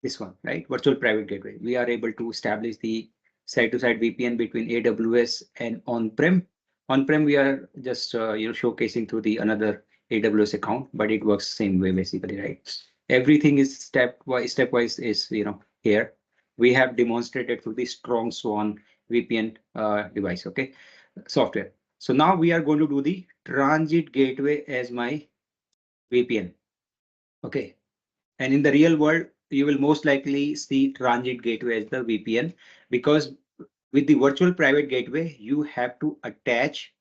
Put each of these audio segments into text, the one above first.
this one, right? Virtual private gateway. We are able to establish the site-to-site VPN between AWS and on-prem. On-prem, we are just showcasing through the another AWS account, but it works same way basically, right? Everything is stepwise is here. We have demonstrated through the Strongswan VPN device, okay, software. So now we are going to do the transit gateway as my VPN, okay. And in the real world, you will most likely see transit gateway as the VPN, because with the virtual private gateway, you have to attach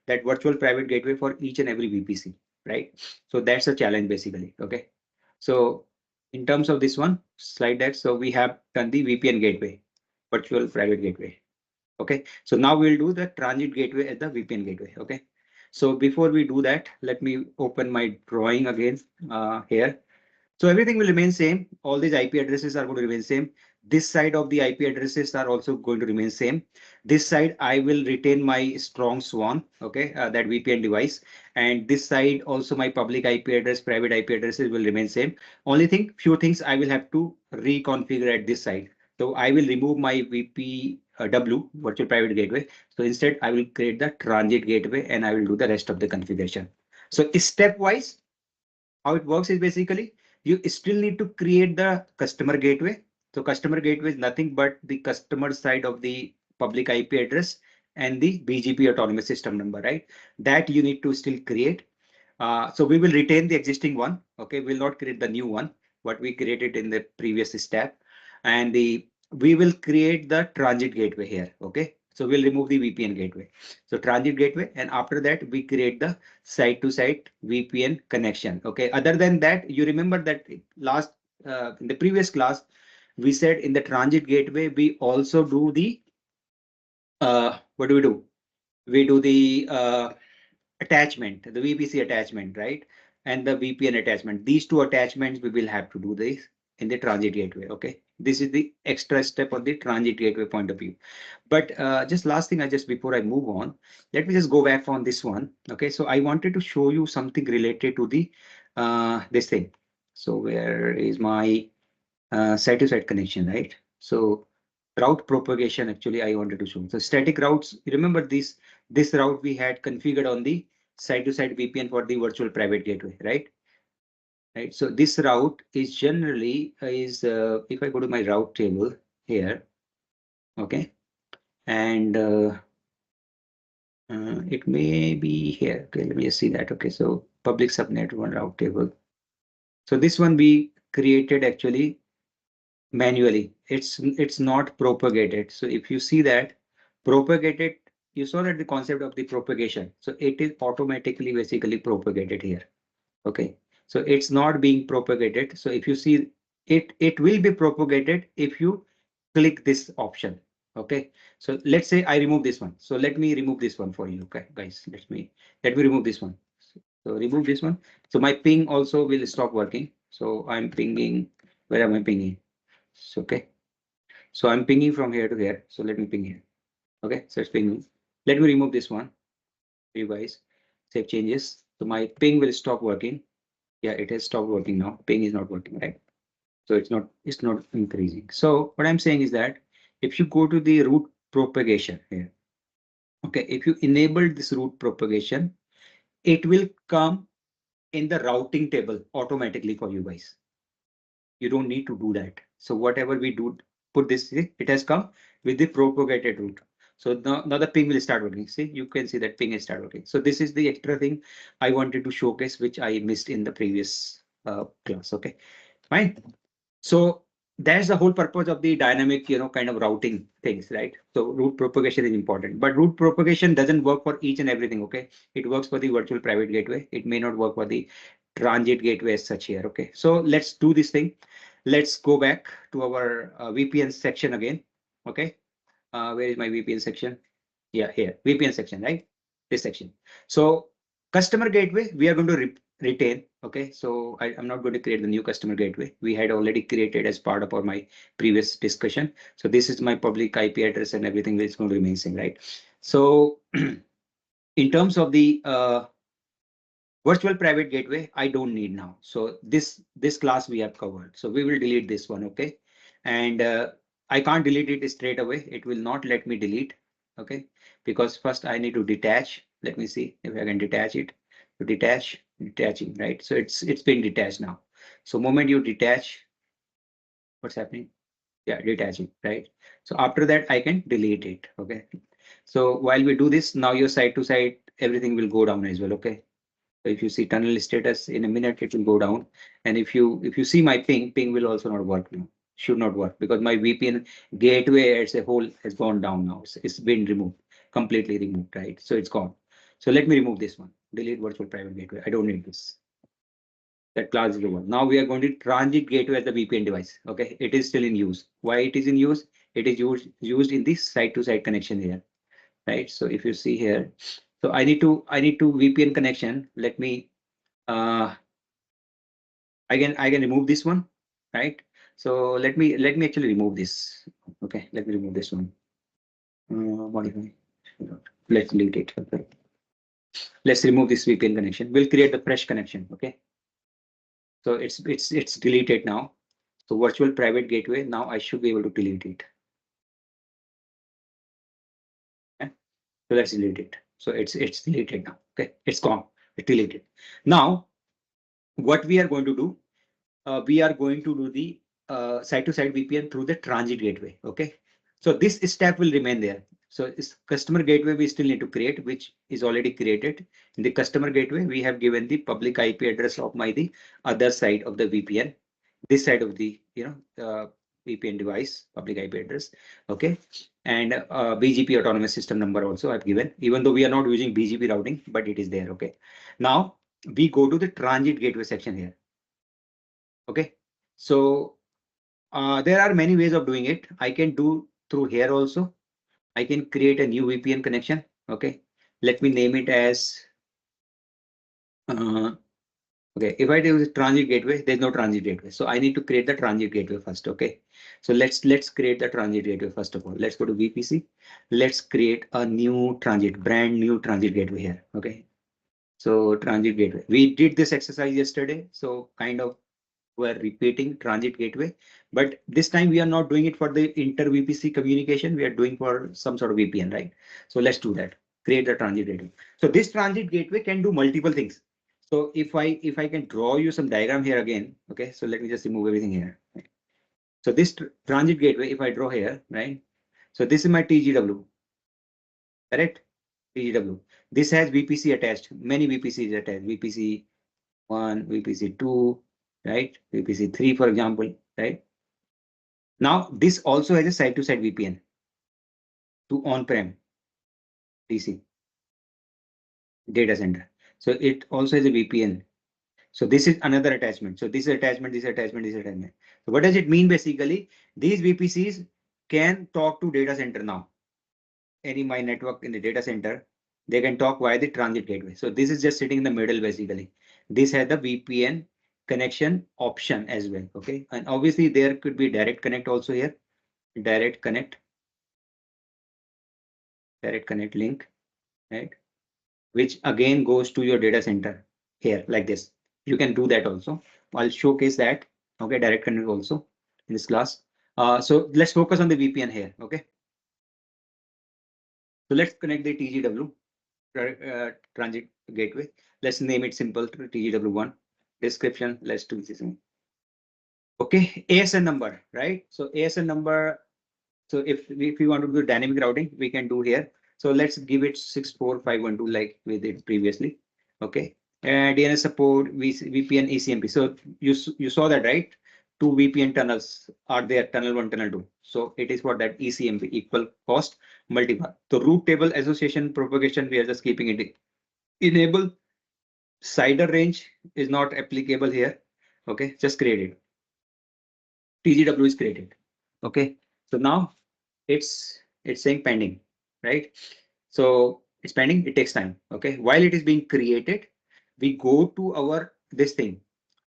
that virtual private gateway for each and every VPC, right? So that's a challenge basically. Okay. So in terms of this one slide deck, so we have done the VPN gateway, virtual private gateway. Okay. So now we'll do the transit gateway as the VPN gateway. Okay. So before we do that, let me open my drawing again here. So everything will remain same. All these IP addresses are going to remain same. This side of the IP addresses are also going to remain same. This side I will retain my strong swan, okay, that VPN device. And this side also my public IP address, private IP addresses will remain same. Only thing, few things I will have to reconfigure at this side. So I will remove my VPW, virtual private gateway. So instead I will create the transit gateway and I will do the rest of the configuration. So stepwise, how it works is basically you still need to create the customer gateway. So customer gateway is nothing but the customer side of the public IP address and the BGP autonomous system number, right? That you need to still create. So we will retain the existing one. Okay, we'll not create the new one, what we created in the previous step. And we will create the transit gateway here. Okay, so we'll remove the VPN gateway. So transit gateway, and after that we create the site-to-site VPN connection. Okay, other than that, you remember that last in the previous class, we said in the transit gateway, we also do the what do we do? We do the attachment, the VPC attachment, right? And the VPN attachment. These two attachments we will have to do this in the transit gateway. Okay, this is the extra step on the transit gateway point of view. But just last thing, just before I move on, let me just go back on this one. Okay, so I wanted to show you something related to the this thing. So where is my site-to-site connection, right? So route propagation, actually I wanted to show. So static routes, remember this route we had configured on the site-to-site VPN for the virtual private gateway, right? Right. So this route is generally if I go to my route table here, okay, and it may be here. Okay, let me just see that. Okay, so public subnet one route table. So this one we created actually manually. It's not propagated. So if you see that propagated, you saw that the concept of the propagation. So it is automatically basically propagated here. Okay. So it's not being propagated. So if you see it will be propagated if you click this option. Okay. So let's say I remove this one. So let me remove this one for you. Okay, guys, let me remove this one. So remove this one. So my ping also will stop working. So I'm pinging. Where am I pinging? So, okay. So I'm pinging from here to here. So let me ping here. Okay. So it's pinging. Let me remove this one. You guys save changes. So my ping will stop working. Yeah, it has stopped working now. Ping is not working, right? So it's not increasing. So what I'm saying is that if you go to the route propagation here, okay, if you enable this route propagation, it will come in the routing table automatically for you guys. You don't need to do that. So whatever we do, put this, it has come with the propagated route. So now the ping will start working. See, you can see that ping is start working. So this is the extra thing I wanted to showcase, which I missed in the previous class. Okay, fine. So that's the whole purpose of the dynamic, kind of routing things, right? So route propagation is important, but route propagation doesn't work for each and everything. Okay, it works for the virtual private gateway. It may not work for the transit gateway as such here. Okay, so let's do this thing. Let's go back to our VPN section again. Okay, where is my VPN section? Yeah, here, VPN section, right? This section. So customer gateway, we are going to retain. Okay, so I'm not going to create the new customer gateway. We had already created as part of my previous discussion. So this is my public IP address and everything is going to remain same, right? So in terms of the Virtual private gateway, I don't need now. So this class we have covered. So we will delete this one, okay? And I can't delete it straight away. It will not let me delete, okay? Because first I need to detach. Let me see if I can detach it. To detach, detaching, right? So it's been detached now. So moment you detach, what's happening? Yeah, detaching, right? So after that I can delete it, okay? So while we do this, now your site to site, everything will go down as well, okay? So if you see tunnel status in a minute, it will go down. And if you see my ping will also not work now. Should not work because my VPN gateway as a whole has gone down now. It's been removed, completely removed, right? So it's gone. So let me remove this one. Delete virtual private gateway. I don't need this. That class is over. Now we are going to transit gateway as the VPN device. Okay, it is still in use. Why it is in use? It is used in this site-to-site connection here, right? So if you see here, so I need to VPN connection. Let me I can remove this one, right? So let me actually remove this. Okay, let me remove this one. Modify. Let's delete it. Okay. Let's remove this VPN connection. We'll create the fresh connection. Okay. So it's deleted now. So virtual private gateway. Now I should be able to delete it. Okay? So let's delete it. So it's deleted now. Okay, it's gone. It's deleted. Now what we are going to do? We are going to do the site-to-site VPN through the transit gateway. Okay, so this step will remain there. So this customer gateway we still need to create, which is already created. In the customer gateway, we have given the public IP address of the other side of the VPN, this side of the VPN device, public IP address. Okay, and BGP autonomous system number also I've given, even though we are not using BGP routing, but it is there. Okay, now we go to the transit gateway section here. Okay, so there are many ways of doing it. I can do through here also. I can create a new VPN connection. Okay, let me name it as okay. If I do transit gateway, there's no transit gateway, so I need to create the transit gateway first. Okay, so let's create the transit gateway first of all. Let's go to VPC. Let's create a new transit, brand new transit gateway here. Okay, so transit gateway. We did this exercise yesterday, so kind of were repeating transit gateway, but this time we are not doing it for the inter VPC communication. We are doing for some sort of VPN, right? So let's do that. Create the transit gateway. So this transit gateway can do multiple things. So if I can draw you some diagram here again, okay. So let me just remove everything here. Right? So this transit gateway, if I draw here, right? So this is my TGW, correct? TGW. This has VPC attached. Many VPCs attached. VPC 1, VPC 2, right? VPC 3, for example, right? Now, this also has a site-to-site VPN to on-prem DC data center. So it also has a VPN. So this is another attachment. So this is attachment, this attachment, this attachment. So what does it mean basically? These VPCs can talk to data center now. Any my network in the data center, they can talk via the transit gateway. So this is just sitting in the middle basically. This has the VPN connection option as well. Okay, and obviously there could be direct connect also here. Direct connect link, right? Which again goes to your data center here like this. You can do that also. I'll showcase that. Okay, direct connect also in this class. So let's focus on the VPN here. Okay, so let's connect the TGW transit gateway. Let's name it simple to TGW1. Description, let's do this. Okay, ASN number, right? So ASN number. So if we want to do dynamic routing, we can do here. So let's give it 64512 like we did previously. Okay. And DNS support, VPN, ECMP. So you saw that, right? Two VPN tunnels are there, tunnel 1, tunnel 2. So it is for that ECMP, equal cost multiple. So route table association propagation, we are just keeping it. Enable CIDR range is not applicable here. Okay, just create it. TGW is created. Okay. So now it's saying pending, right? So it's pending, it takes time. Okay, while it is being created, we go to our this thing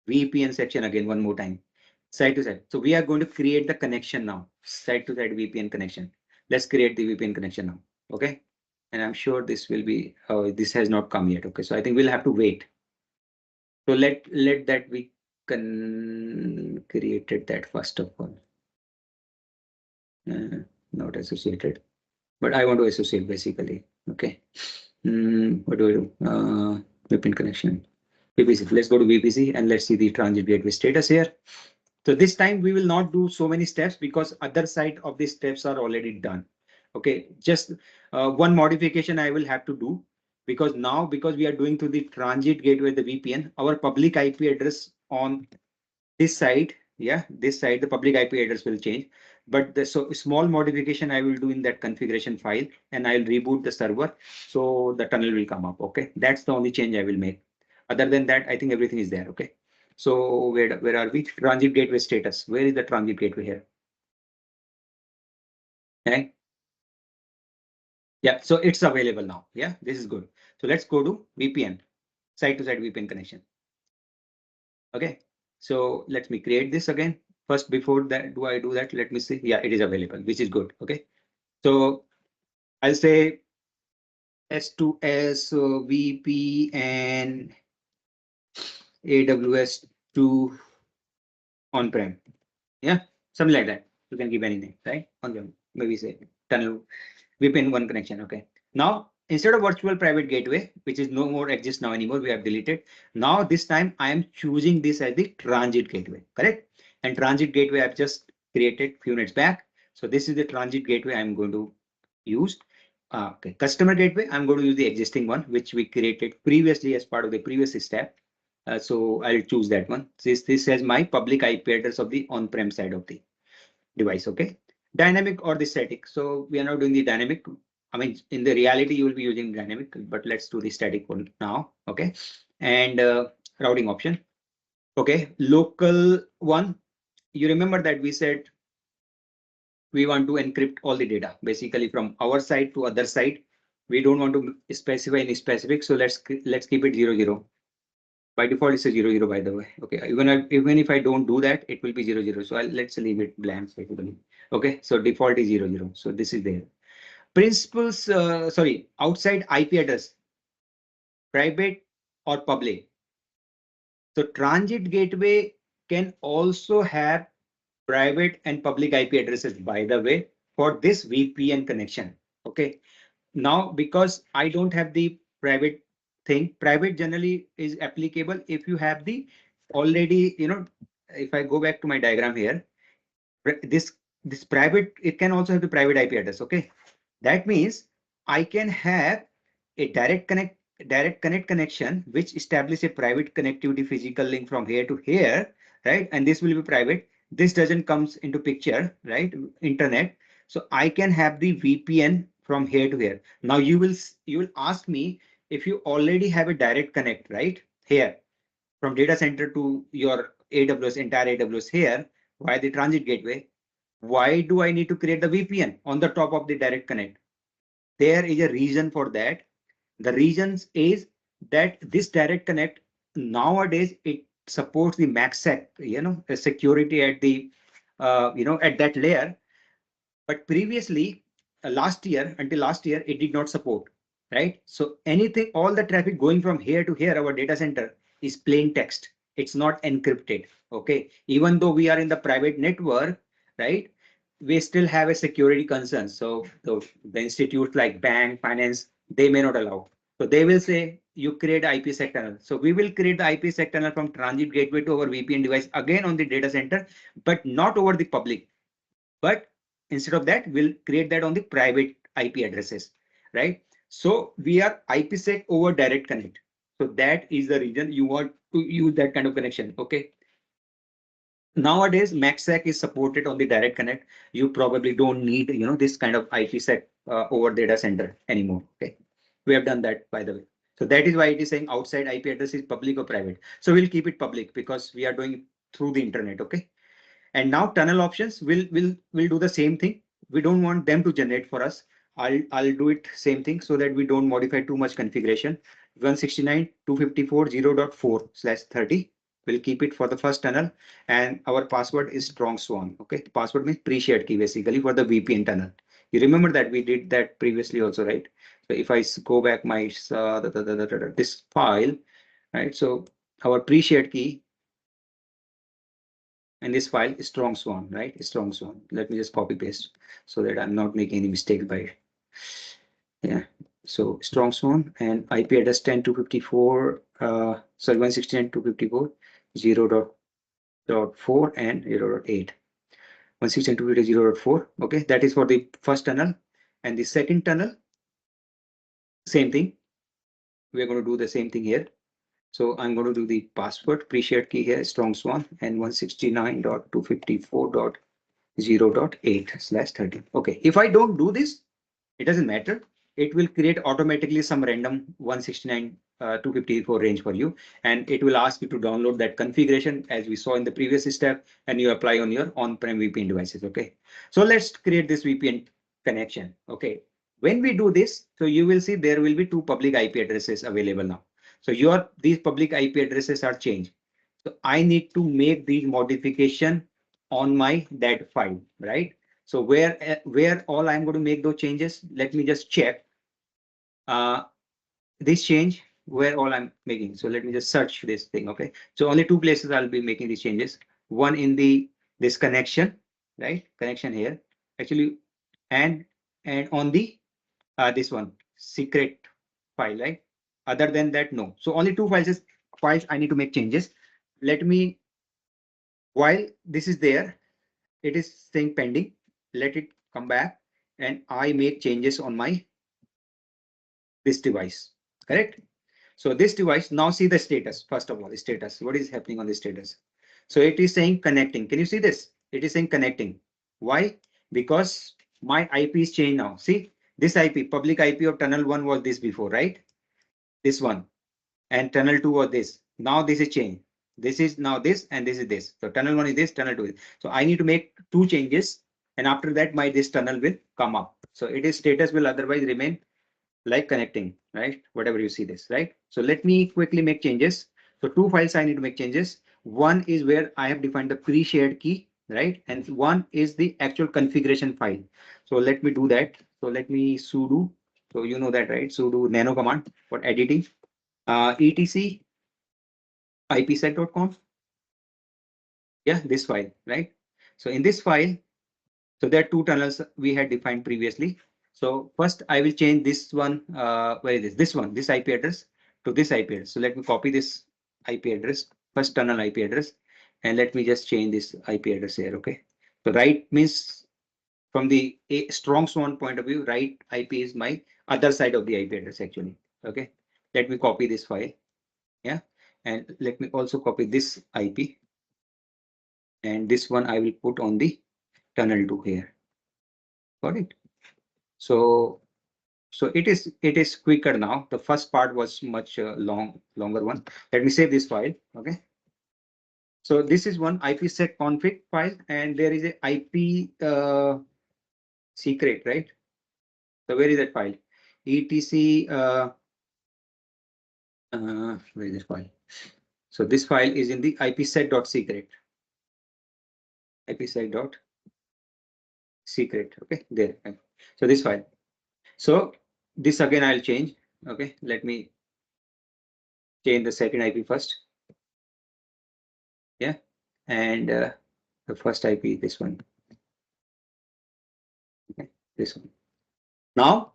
VPN section again one more time, site to site. So we are going to create the connection now, site to site VPN connection. Let's create the VPN connection now. Okay, and I'm sure this will be this has not come yet. Okay, so I think we'll have to wait. So let that we created that first of all. Not associated, but I want to associate basically. Okay. What do I do? VPN connection. VPC. Let's go to VPC and let's see the transit gateway status here. So this time we will not do so many steps because other side of the steps are already done. Okay, just one modification I will have to do because we are doing through the transit gateway, the VPN, our public IP address on this side, yeah, this side, the public IP address will change. But the small modification I will do in that configuration file and I'll reboot the server. So the tunnel will come up. Okay, that's the only change I will make. Other than that, I think everything is there. Okay. So where are we? Transit gateway status. Where is the transit gateway here? Okay. Yeah, so it's available now. Yeah, this is good. So let's go to VPN, site-to-site VPN connection. Okay, so let me create this again. First, before that, do I do that? Let me see. Yeah, it is available, which is good. Okay, so I'll say S2S VPN AWS to on-prem. Yeah, something like that. You can give anything, right? On-prem, maybe say tunnel VPN one connection. Okay. Now, instead of virtual private gateway, which is no more exists now anymore, we have deleted. Now, this time I am choosing this as the transit gateway, correct? And transit gateway I've just created few minutes back. So this is the transit gateway I'm going to use. Okay. Customer gateway, I'm going to use the existing one, which we created previously as part of the previous step. So I'll choose that one. This has my public IP address of the on-prem side of the device. Okay. Dynamic or the static. So we are not doing the dynamic. I mean, in the reality, you will be using dynamic, but let's do the static one now. Okay. And routing option. Okay. Local one. You remember that we said we want to encrypt all the data basically from our side to other side. We don't want to specify any specific. So let's keep it 0, 0. By default, it's a 0, 0, by the way. Okay, even if I don't do that, it will be 0, 0. So let's leave it blank basically. Okay, so default is 0, 0. So this is there. Principles, sorry, outside IP address, private or public. So transit gateway can also have private and public IP addresses, by the way, for this VPN connection. Okay, now because I don't have the private thing, private generally is applicable if you have the already, if I go back to my diagram here, this private, it can also have the private IP address. Okay, that means I can have a direct connect connection which establish a private connectivity physical link from here to here, right? And this will be private. This doesn't comes into picture, right? Internet. So I can have the VPN from here to here. Now you will ask me if you already have a direct connect, right? Here from data center to your AWS, entire AWS here via the transit gateway. Why do I need to create the VPN on the top of the direct connect? There is a reason for that. The reasons is that this direct connect nowadays it supports the MACsec, security at the at that layer. But previously, until last year, it did not support, right? So anything, all the traffic going from here to here, our data center is plain text. It's not encrypted. Okay, even though we are in the private network, right? We still have a security concern. So the institutes like bank, finance, they may not allow. So they will say you create IPsec tunnel. So we will create the IPsec tunnel from transit gateway to our VPN device again on the data center, but not over the public. But instead of that, we'll create that on the private IP addresses, right? So we are IPsec over direct connect. So that is the reason you want to use that kind of connection. Okay. Nowadays, MACsec is supported on the direct connect. You probably don't need, this kind of IPsec over data center anymore. Okay. We have done that, by the way. So that is why it is saying outside IP address is public or private. So we'll keep it public because we are doing it through the internet. Okay. And now tunnel options will do the same thing. We don't want them to generate for us. I'll do it same thing so that we don't modify too much configuration. 169.254.0.4/30. We'll keep it for the first tunnel, and our password is Strongswan. Okay, password means pre-shared key basically for the VPN tunnel. You remember that we did that previously also, right? So if I go back my this file, right? So our pre-shared key and this file is Strongswan, right? Strongswan. Let me just copy paste so that I'm not making any mistake by it. Yeah. So Strongswan and IP address 10.254, sorry, 169.254, 0.4 and 0.8. 169.254, 0.4. Okay, that is for the first tunnel. And the second tunnel, same thing. We're going to do the same thing here. So I'm going to do the password pre-shared key here, Strongswan and 169.254.0.8/13. Okay, if I don't do this, it doesn't matter. It will create automatically some random 169.254 range for you, and it will ask you to download that configuration as we saw in the previous step, and you apply on your on-prem VPN devices. Okay, so let's create this VPN connection. Okay, when we do this, so you will see there will be two public IP addresses available now. So these public IP addresses are changed. So I need to make these modification on my that file, right? So where all I'm going to make those changes, let me just check this change where all I'm making. So let me just search this thing. Okay. So only two places I'll be making these changes. One in this connection, right? Connection here actually, and on the this one secret file, right? Other than that, no. So only two files I need to make changes. Let me, while this is there, it is saying pending. Let it come back and I make changes on this device, correct? So this device, now see the status. First of all, status, what is happening on the status? So it is saying connecting. Can you see this? It is saying connecting. Why? Because my IP is changed now. See this IP, public IP of tunnel 1 was this before, right? This one, and tunnel 2 was this. Now this is changed. This is now this, and this is this. So tunnel 1 is this, tunnel 2 is. So I need to make two changes, and after that this tunnel will come up. So it is status will otherwise remain like connecting, right? Whatever you see this, right? So let me quickly make changes. So two files I need to make changes. One is where I have defined the pre-shared key, right? And one is the actual configuration file. So let me do that. So let me sudo. So you know that, right? Sudo nano command for editing. Etc ipsec.conf. Yeah, this file, right? So in this file, so there are two tunnels we had defined previously. So first I will change this one, where is this? This one, this IP address to this IP address. So let me copy this IP address, first tunnel IP address, and let me just change this IP address here, okay? So right means from the Strongswan point of view, right IP is my other side of the IP address actually, okay? Let me copy this file, yeah? And let me also copy this IP. And this one I will put on the tunnel 2 here. Got it? So it is quicker now. The first part was much longer one. Let me save this file. Okay. So this is one IPsec config file, and there is a IP secret, right? So where is that file? etc where is this file? So this file is in the ipsec.secret. ipsec.secret. Okay, there. So this file. So this again I'll change. Okay, let me change the second IP first. Yeah, and the first IP, this one. Okay, this one. Now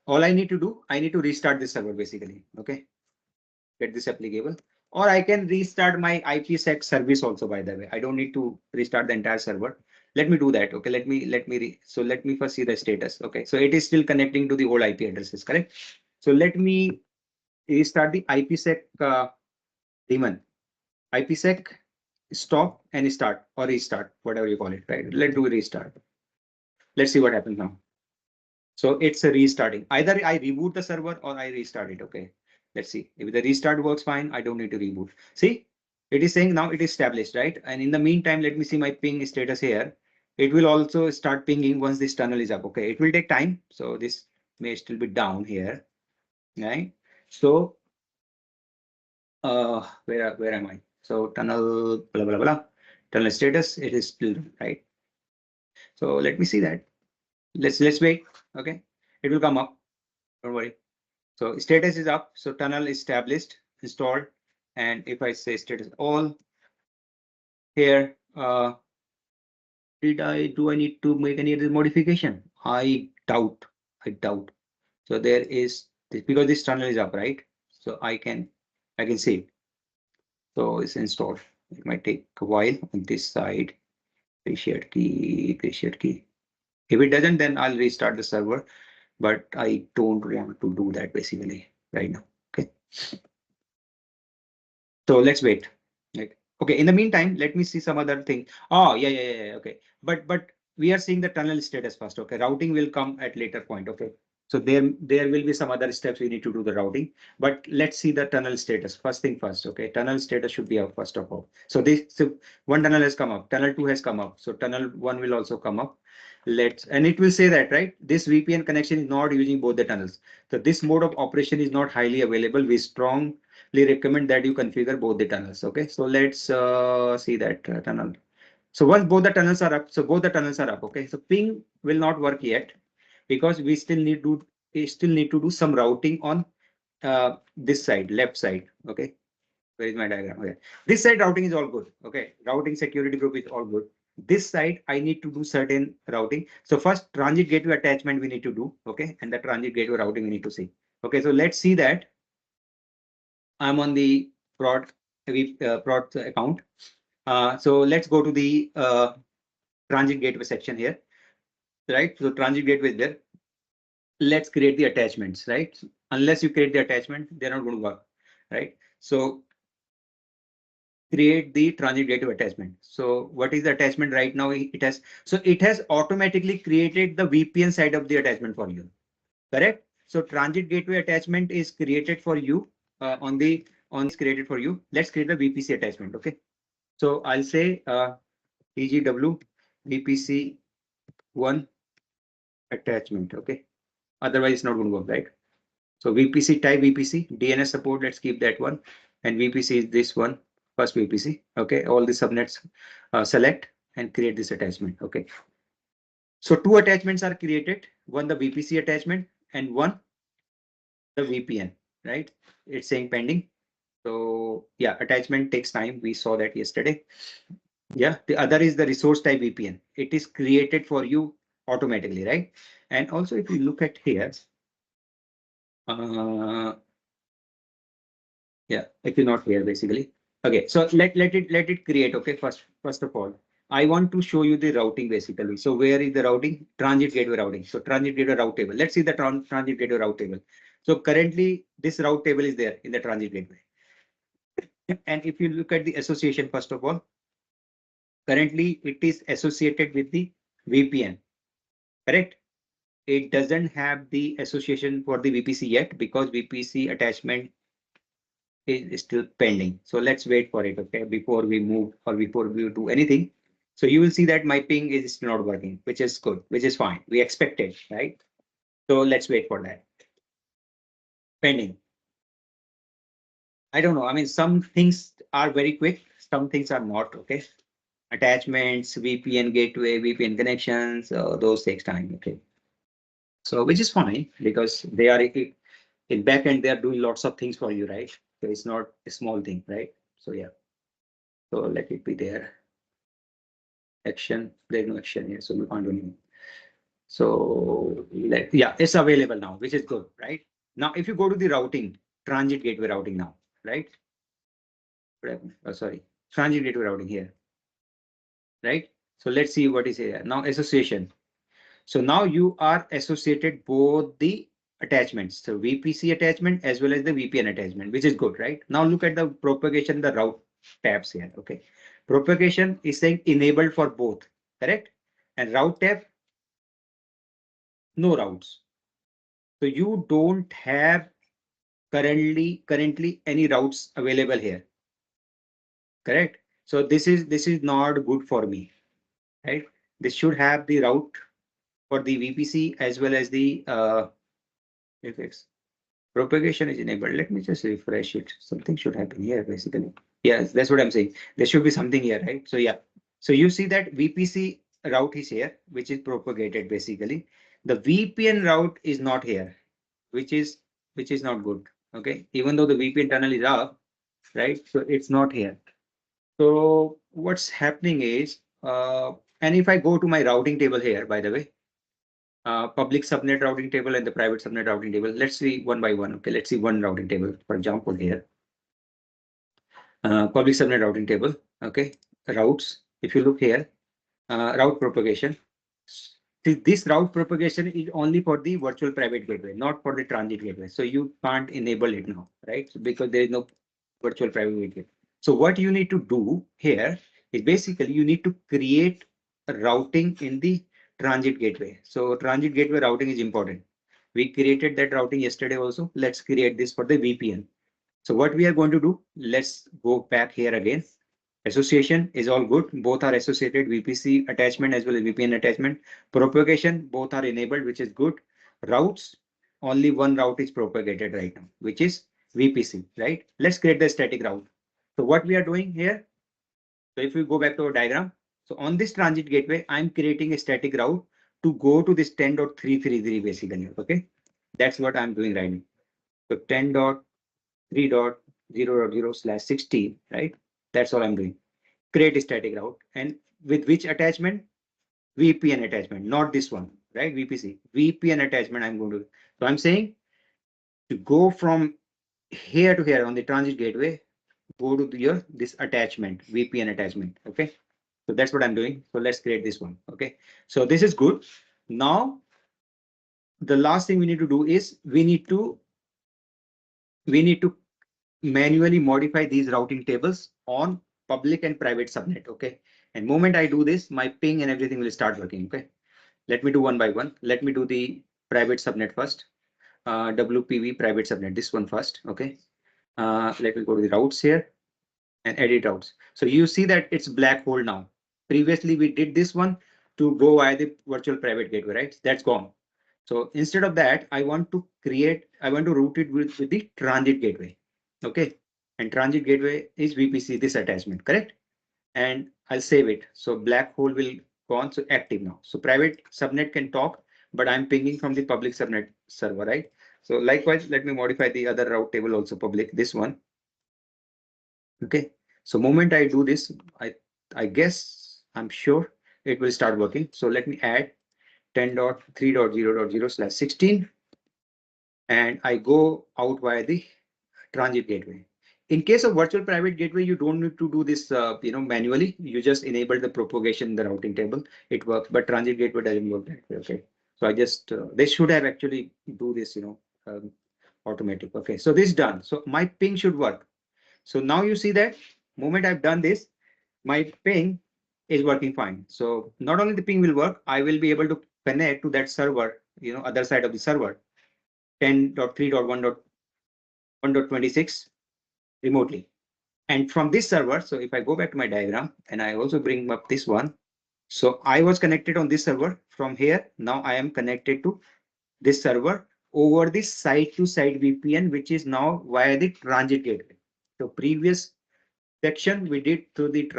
all I need to do, I need to restart this server basically. Okay, get this applicable, or I can restart my IPsec service also. By the way, I don't need to restart the entire server. Let me do that. Okay, let me first see the status. Okay, so it is still connecting to the old IP addresses, correct? So let me restart the IPsec daemon. IPsec stop and start or restart, whatever you call it, right? Let's do a restart. Let's see what happens now. So it's a restarting. Either I reboot the server or I restart it. Okay, let's see. If the restart works fine, I don't need to reboot. See, it is saying now it is established, right? And in the meantime, let me see my ping status here. It will also start pinging once this tunnel is up. Okay, it will take time. So this may still be down here, right? So where am I? So tunnel blah blah blah. Tunnel status, it is still right. So let me see that. Let's wait. Okay, it will come up. Don't worry. So status is up. So tunnel established, installed, And if I say status all here, do I need to make any other modification? I doubt. So there is this, because this tunnel is up, right? So I can see it. So it's installed. It might take a while on this side. Shared key. If it doesn't, then I'll restart the server, but I don't want to do that basically right now. Okay. So let's wait. Like, okay. In the meantime, let me see some other thing. Oh, yeah. Okay. But we are seeing the tunnel status first. Okay. Routing will come at later point. Okay. So there will be some other steps we need to do the routing, but let's see the tunnel status. First thing first. Okay. Tunnel status should be up first of all. So one tunnel has come up. Tunnel 2 has come up. So tunnel 1 will also come up. And it will say that, right? This VPN connection is not using both the tunnels. So this mode of operation is not highly available. We strongly recommend that you configure both the tunnels. Okay, so let's see that tunnel. So once both the tunnels are up, okay. So ping will not work yet because we still need to do some routing on this side, left side. Okay, where is my diagram? Okay, this side routing is all good. Okay, routing security group is all good. This side I need to do certain routing. So first transit gateway attachment we need to do. Okay, and the transit gateway routing we need to see. Okay, so let's see that. I'm on the prod account. So let's go to the transit gateway section here, right? So transit gateway is there. Let's create the attachments, right? Unless you create the attachment, they're not going to work, right? So create the transit gateway attachment. So what is the attachment right now? It has automatically created the VPN side of the attachment for you, correct? So transit gateway attachment is created for you created for you. Let's create the VPC attachment. Okay. So I'll say TGW VPC 1 attachment. Okay. Otherwise it's not going to work, right? So VPC type VPC DNS support. Let's keep that one. And VPC is this one, first VPC. Okay. All the subnets select and create this attachment. Okay. So two attachments are created. One the VPC attachment and one the VPN, right? It's saying pending. So yeah, attachment takes time. We saw that yesterday. Yeah, the other is the resource type VPN. It is created for you automatically, right? And also if you look at here, yeah, if you're not here basically. Okay, so let it create. Okay, first of all, I want to show you the routing basically. So where is the routing? Transit gateway routing. So transit gateway route table. Let's see the transit gateway route table. So currently this route table is there in the transit gateway. And if you look at the association, first of all, currently it is associated with the VPN, correct? It doesn't have the association for the VPC yet because VPC attachment is still pending. So let's wait for it, okay, before we move or before we do anything. So you will see that my ping is still not working, which is good, which is fine. We expected, right? So let's wait for that. Pending. I don't know. I mean, some things are very quick, some things are not, okay? Attachments, VPN gateway, VPN connections, those takes time, okay? So which is fine because they are in backend, they are doing lots of things for you, right? So it's not a small thing, right? So yeah. So let it be there. Action, there's no action here, so we can't do anything. So yeah, it's available now, which is good, right? Now, if you go to the routing, transit gateway routing now, right? Oh, sorry, transit gateway routing here, right? So let's see what is here now. Association. So now you are associated both the attachments, so VPC attachment as well as the VPN attachment, which is good, right? Now look at the propagation, the route tabs here. Okay, propagation is saying enabled for both, correct? And route tab, no routes. So you don't have currently any routes available here, correct? So this is not good for me, right? This should have the route for the VPC as well as the FX. Propagation is enabled. Let me just refresh it. Something should happen here, basically. Yes, that's what I'm saying. There should be something here, right? So yeah. So you see that VPC route is here, which is propagated basically. The VPN route is not here, which is not good. Okay. Even though the VPN tunnel is up, right? So it's not here. So what's happening is, and if I go to my routing table here, by the way, public subnet routing table and the private subnet routing table, let's see one by one. Okay, let's see one routing table, for example, here. Public subnet routing table, okay, routes. If you look here, route propagation. This route propagation is only for the virtual private gateway, not for the transit gateway. So you can't enable it now, right? So because there is no virtual private gateway. So what you need to do here is basically you need to create a routing in the transit gateway. So transit gateway routing is important. We created that routing yesterday also. Let's create this for the VPN. So what we are going to do, let's go back here again. Association is all good. Both are associated, VPC attachment as well as VPN attachment. Propagation, both are enabled, which is good. Routes, only one route is propagated right now, which is VPC, right? Let's create the static route. So what we are doing here, so if we go back to our diagram, so on this transit gateway, I'm creating a static route to go to this 10.333 basically, okay? That's what I'm doing right now. So 10.3.0.0/16, right? That's all I'm doing. Create a static route, and with which attachment? VPN attachment, not this one, right? VPC, VPN attachment I'm going to. So I'm saying to go from here to here on the transit gateway, go to your this attachment, VPN attachment, okay? So that's what I'm doing. So let's create this one, okay? So this is good. Now, the last thing we need to do is we need to manually modify these routing tables on public and private subnet, okay? And moment I do this, my ping and everything will start working, okay? Let me do one by one. Let me do the private subnet first. WPV private subnet, this one first, okay? Let me go to the routes here and edit routes. So you see that it's black hole now. Previously, we did this one to go via the virtual private gateway, right? That's gone. So instead of that, I want to route it with the transit gateway. Okay. And transit gateway is VPC, this attachment, correct? And I'll save it. So black hole will go on, so active now. So private subnet can talk, but I'm pinging from the public subnet server, right? So likewise, let me modify the other route table also public, this one. Okay. So moment I do this, I guess I'm sure it will start working. So let me add 10.3.0.0/16 and I go out via the transit gateway. In case of virtual private gateway, you don't need to do this, manually. You just enable the propagation in the routing table. It works, but transit gateway doesn't work that way. Okay, so I just they should have actually do this, automatic. Okay, so this is done. So my ping should work. So now you see that moment I've done this, my ping is working fine. So not only the ping will work, I will be able to connect to that server, other side of the server, 10.3.1.1.26 remotely. And from this server, so if I go back to my diagram and I also bring up this one, so I was connected on this server from here. Now I am connected to this server over this site-to-site VPN, which is now via the transit gateway. So previous section we did through the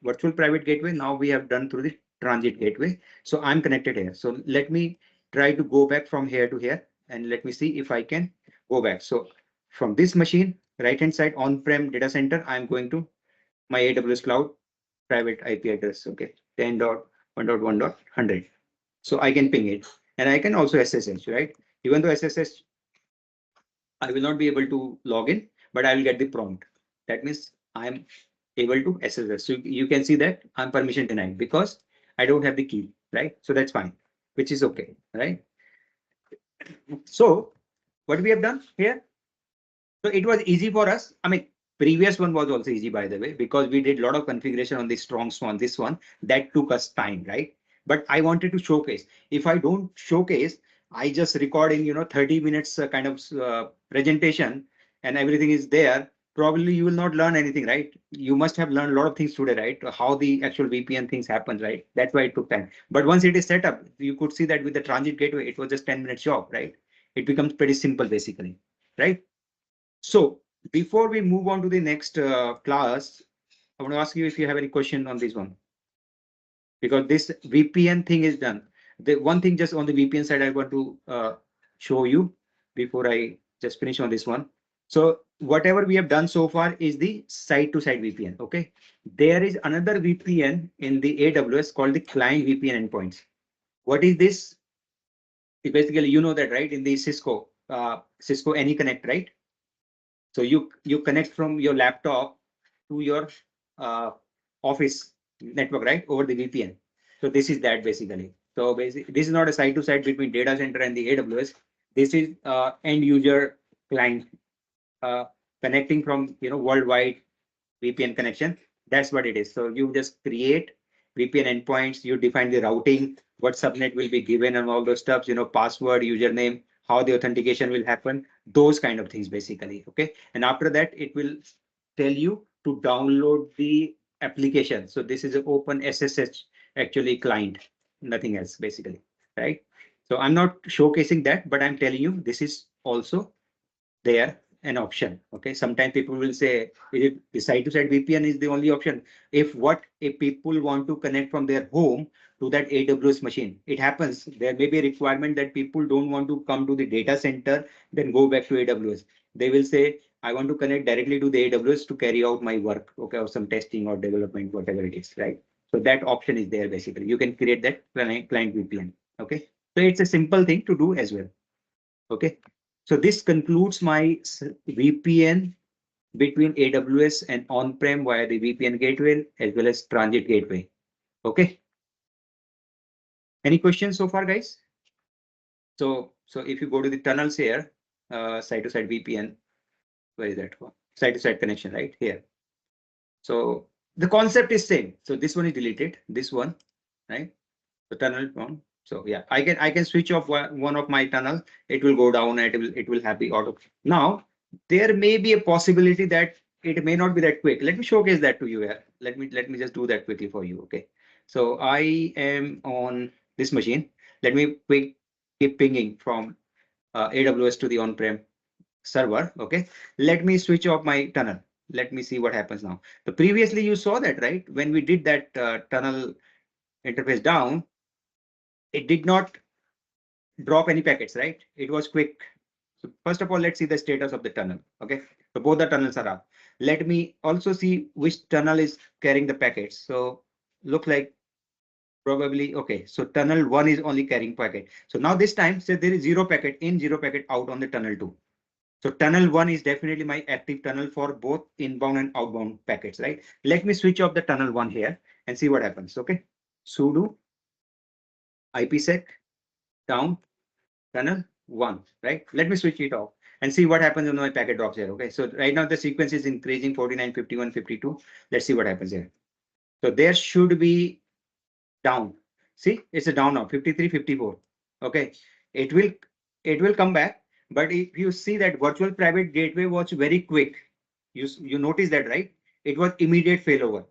virtual private gateway. Now we have done through the transit gateway. So I'm connected here. So let me try to go back from here to here and let me see if I can go back. So from this machine, right hand side on-prem data center, I'm going to my AWS cloud private IP address. Okay, 10.1.1.100. So I can ping it and I can also SSH, right? Even though SSH, I will not be able to log in, but I will get the prompt. That means I'm able to SSH. So you can see that I'm permission denied because I don't have the key, right? So that's fine, which is okay, right? So what we have done here, so it was easy for us. I mean, previous one was also easy, by the way, because we did a lot of configuration on the Strongswan, this one, that took us time, right? But I wanted to showcase. If I don't showcase, I just record in, 30 minutes kind of presentation and everything is there. Probably you will not learn anything, right? You must have learned a lot of things today, right? How the actual VPN things happen, right? That's why it took time. But once it is set up, you could see that with the transit gateway, it was just 10 minutes job, right? It becomes pretty simple, basically, right? So before we move on to the next class, I want to ask you if you have any question on this one, because this VPN thing is done. The one thing just on the VPN side, I want to show you before I just finish on this one. So whatever we have done so far is the site-to-site VPN. Okay. There is another VPN in the AWS called the client VPN endpoints. What is this? Basically, you know that, right? In the Cisco AnyConnect, right? So you connect from your laptop to your uh, office network, right, over the VPN. So this is that basically. So basically, this is not a site-to-site between data center and the AWS. This is end user client uh, connecting from worldwide VPN connection. That's what it is. So you just create VPN endpoints, you define the routing, what subnet will be given and all those stuff, password, username, how the authentication will happen, those kind of things basically. Okay. And after that, it will tell you to download the application. So this is an open SSH actually client, nothing else basically. Right. So I'm not showcasing that, but I'm telling you this is also there an option. Okay, sometimes people will say the site-to-site VPN is the only option. If people want to connect from their home to that AWS machine, it happens. There may be a requirement that people don't want to come to the data center, then go back to AWS. They will say, I want to connect directly to the AWS to carry out my work, okay, or some testing or development, whatever it is, right? So that option is there basically. You can create that client VPN. Okay, so it's a simple thing to do as well. Okay. So this concludes my VPN between AWS and on-prem via the VPN gateway as well as transit gateway. Okay. Any questions so far, guys? So if you go to the tunnels here, site-to-site VPN, where is that one? Site-to-site connection, right here. So the concept is same. So this one is deleted, this one, right? The tunnel one. So yeah, I can switch off one of my tunnel. It will go down and it will have the auto. Now there may be a possibility that it may not be that quick. Let me showcase that to you here. Let me just do that quickly for you. Okay. So I am on this machine. Let me keep pinging from AWS to the on-prem server. Okay. Let me switch off my tunnel. Let me see what happens now. So previously you saw that, right? When we did that tunnel interface down, it did not drop any packets, right? It was quick. So first of all, let's see the status of the tunnel. Okay, so both the tunnels are up. Let me also see which tunnel is carrying the packets. So look like probably okay. So tunnel one is only carrying packet. So now this time, say there is zero packet in, zero packet out on the tunnel two. So tunnel one is definitely my active tunnel for both inbound and outbound packets, right? Let me switch off the tunnel one here and see what happens. Okay, sudo IPsec down tunnel one, right? Let me switch it off and see what happens when my packet drops here. Okay, so right now the sequence is increasing 49, 51, 52. Let's see what happens here. So there should be down. See, it's a down now, 53, 54. Okay, it will come back. But if you see that virtual private gateway was very quick, you notice that, right? It was immediate failover.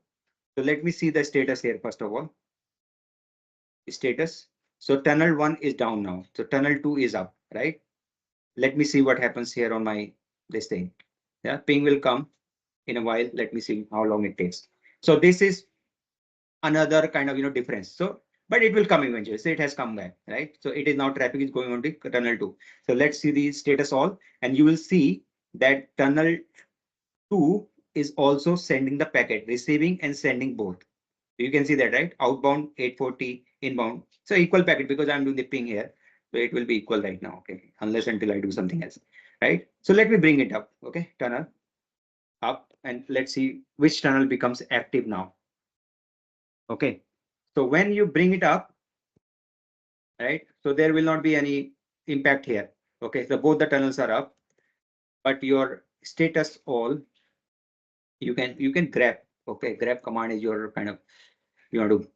So let me see the status here first of all. Status. So tunnel one is down now. So tunnel two is up, right? Let me see what happens here on my this thing. Yeah, ping will come in a while. Let me see how long it takes. So this is another kind of difference. So but it will come eventually. So it has come back, right? So it is now traffic is going on to tunnel two. So let's see the status all, and you will see that tunnel two is also sending the packet, receiving and sending both. You can see that, right? Outbound 840, inbound. So equal packet because I'm doing the ping here. So it will be equal right now. Okay. Unless until I do something else. Right. So let me bring it up. Okay. Tunnel up and let's see which tunnel becomes active now. Okay. So when you bring it up, right? So there will not be any impact here. Okay. So both the tunnels are up, but your status all you can grab. Okay. Grab command is your kind of you want to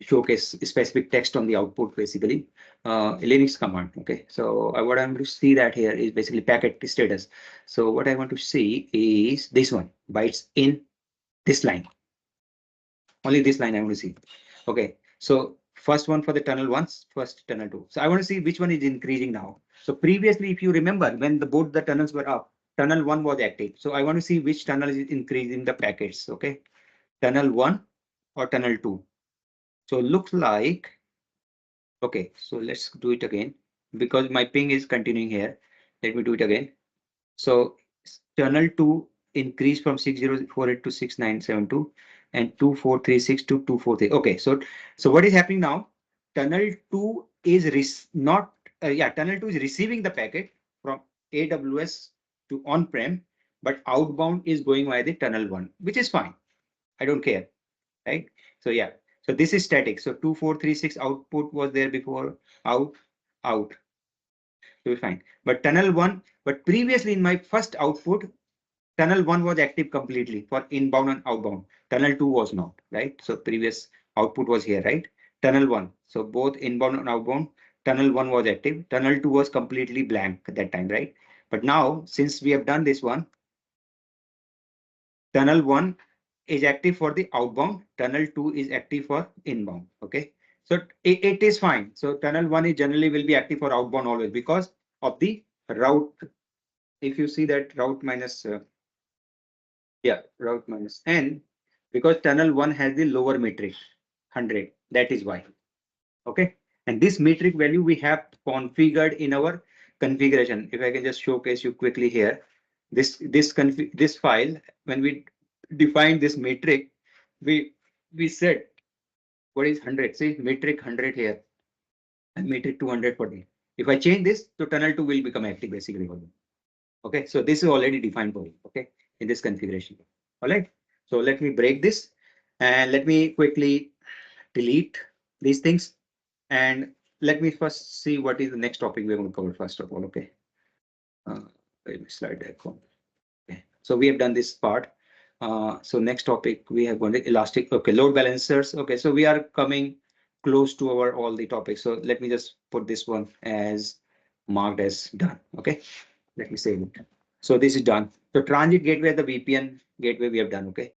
showcase specific text on the output basically Linux command. Okay, so what I want to see that here is basically packet status. So what I want to see is this one bytes in this line, only this line I want to see. Okay, so first one for the tunnel ones, first tunnel two. So I want to see which one is increasing now. So previously if you remember when both the tunnels were up, tunnel one was active. So I want to see which tunnel is increasing the packets. Okay, tunnel one or tunnel two. So looks like, okay, so let's do it again because my ping is continuing here. Let me do it again. So tunnel 2 increased from 6048 to 6972 and 2436 to 243. Okay, so what is happening now? Tunnel 2 is not tunnel 2 is receiving the packet from AWS to on-prem, but outbound is going via the tunnel 1, which is fine. I don't care, right? So yeah, so this is static. So 2436 output was there before, out. So it's fine. But tunnel 1, but previously in my first output, tunnel 1 was active completely for inbound and outbound. Tunnel 2 was not, right? So previous output was here, right? Tunnel 1. So both inbound and outbound, tunnel 1 was active. Tunnel 2 was completely blank at that time, right? But now, since we have done this one, tunnel 1 is active for the outbound, tunnel 2 is active for inbound. Okay, so it is fine. So tunnel 1 is generally will be active for outbound always because of the route. If you see that route minus route minus n, because tunnel 1 has the lower metric 100, that is why. Okay, and this metric value we have configured in our configuration. If I can just showcase you quickly here, this file, when we define this metric, we said what is 100. See metric 100 here and metric 200 for the. If I change this, so tunnel 2 will become active basically for them. Okay, so this is already defined for you. Okay, in this configuration. All right, so let me break this and let me quickly delete these things. And let me first see what is the next topic we're going to cover first of all. Okay, let me slide that one. Okay, so we have done this part. So next topic we have going to elastic. Okay, load balancers. Okay, so we are coming close to our all the topics. So let me just put this one as marked as done. Okay, let me save it. So this is done. So transit gateway, the VPN gateway we have done. Okay,